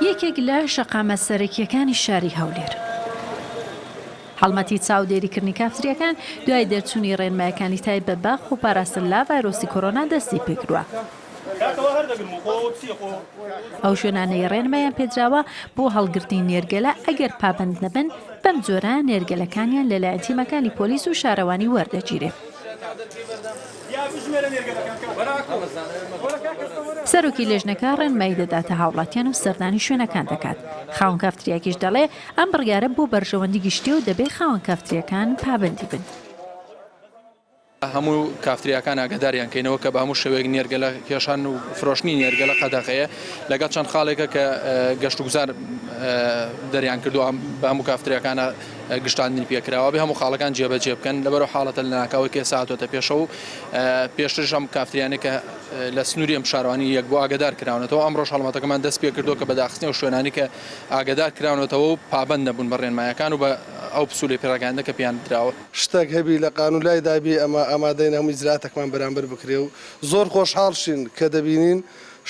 یەکێک لە شەقامە سەرەکیەکانی شاری هەولێر. هەڵمەتی چاودێریکردنی کافتریەکان دوای دەرچوونی ڕێنمایەکانی تایبەت بە خۆپاراستن لا ڤایرۆسی کۆرۆنا دەستی پێکردووە. ئەو شوێنانەی ڕێنمایان پێدراوە بۆ هەڵگرتنی نێرگەلە ئەگەر پابند نەبن بەم جۆرە نێرگەلەکانیان لەلایەن تیمەکانی پۆلیس و شارەوانی وەردەگیرێ. سەرۆکی لێژنەکە ڕێنمایی دەداتە هاوڵاتیان و سەردانی شوێنەکان دەکات. خاوەن کافتریاکیش دەڵێ ئەم بڕیارە بۆ بەرژەوەندی گشتی و دەبێت خاوەن کافتریەکان پابندی بن. هەموو کافتریەکان ئاگاداریان کەینەوە کە بە هەموو شێوەیەک نێرگەلە کێشان و فرۆشتنی نێرگەلە قەدەغەیە لەگەڵ چەند خاڵێکە کە گەشت و گوزار دەریان کردو بە هەموو کافتریەکانە گشتاندنی پێکراوە بێ هەموو خاڵەکان جێبەجێ بکەن لەبەرەوە حاڵەتە لە ناکاوی کێ ساعتۆتە پێشەوە و پێشترش ئەم کافتریانە کە لە سنووری ئەم شارەوانی یەک بۆ ئاگادار کراونەتەوە ئەمڕۆژ هەڵمەتەکەمان دەست پێ کردو کە بەداخستنی و شوێنانی کە ئاگادار کراونەتەوە و پابند نەبوون بە ڕێنمایەکان و بە ئەو پسوولی پێڕەگەاندە کە پیان درراوە شتێک هەبی لە قانونلای دابی ئەمە ئامادەین هەموو ئیجراتێکمان بەرامبەر بکرێ و زۆر خۆشحاڵشین کە دەبینین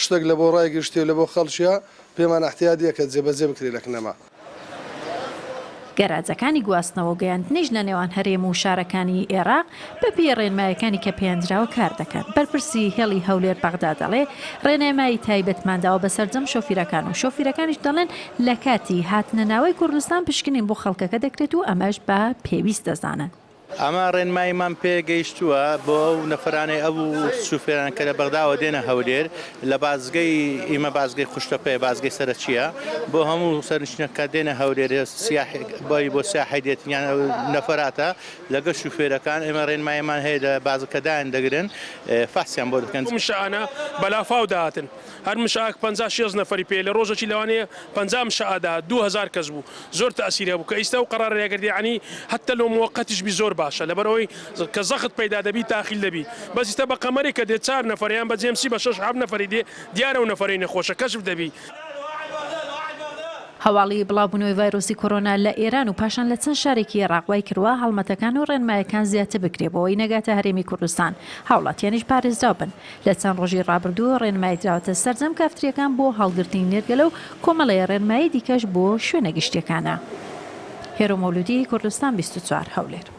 شتێک لە بۆ ڕای گشتی لە بۆ خەڵکیە پێمان احتیاجیە کە جێبەجێ بکرێ لە کنەما. گەراجەکانی گواستنەوە گەیاندنیش لە نێوان هەرێم و شارەکانی عێراق بە پێی ڕێنمایەکانی کە پێیاندراوە کار دەکەن. بەرپرسی هێڵی هەولێر بەغدا دەڵێ ڕێنمایی تایبەتمانداوە بەسەرجەم شۆفیرەکان و شۆفیرەکانیش دەڵێن لە کاتی هاتنە ناوەی کوردستان پشکنین بۆ خەڵکەکە دەکرێت و ئەمەش بە پێویست دەزانن. ئەمە ڕێنماییمان پێگەیشتووە بۆ ئەو نەفرانەی ئەو شوفێران کە لە بەغداوە دێنە هەولێر لە بازگەی ئێمە بازگەی خوشتەپەیە بازگەی سەرچیە بۆ هەموو سەرنشینەکە دێنە هەولێر بۆ سیاحی دێتیان نەفراتە لەگە شوفێرەکان ئێمە ڕێنماییمان هەیە لە بازەکەدایان دەگرن فاسیان بۆ دەکەن. مشانە بەلافاو داهاتن هەر مشاک 56 نەفری پێ لە ڕۆژێکی لەوانەیە 50 مشادا 2000 کەس بوو زۆر تەئسیرە بوو کە ئیستا و قەرارەیەگەردی عنی هەتە لەو موقەتیش بی زۆر باشە لەبەرەوەی کە زەخت پەیدا دەبی تاخیل دەبی بەس ئیستا بە قەمەری کە دێت 4 نەفریان بە جێمسی بە 6 نەفری دێ دیارە و نەفرەی نەخۆشە کەشف دەبی. هەواڵی بڵاوبوونەوەی ڤایرۆسی کۆرۆنا لە ئێران و پاشان لە چەند شارێکی عێراق کردووە هەڵمەتەکان و ڕێنمایەکان زیاتر بکرێ بۆەوەی نەگاتە هەرێمی کوردستان. هاوڵاتیانیش پارێزراو بن. لە چەند ڕۆژی ڕابردووە ڕێنمایی دراوەتە سەرجەم کافتریەکان بۆ هەڵگرتنی نێرگەلە و کۆمەڵەیە ڕێنمایی دیکەش بۆ شوێنە گشتیەکانە. هێرۆ مەولودی کوردستان 24 هەولێر.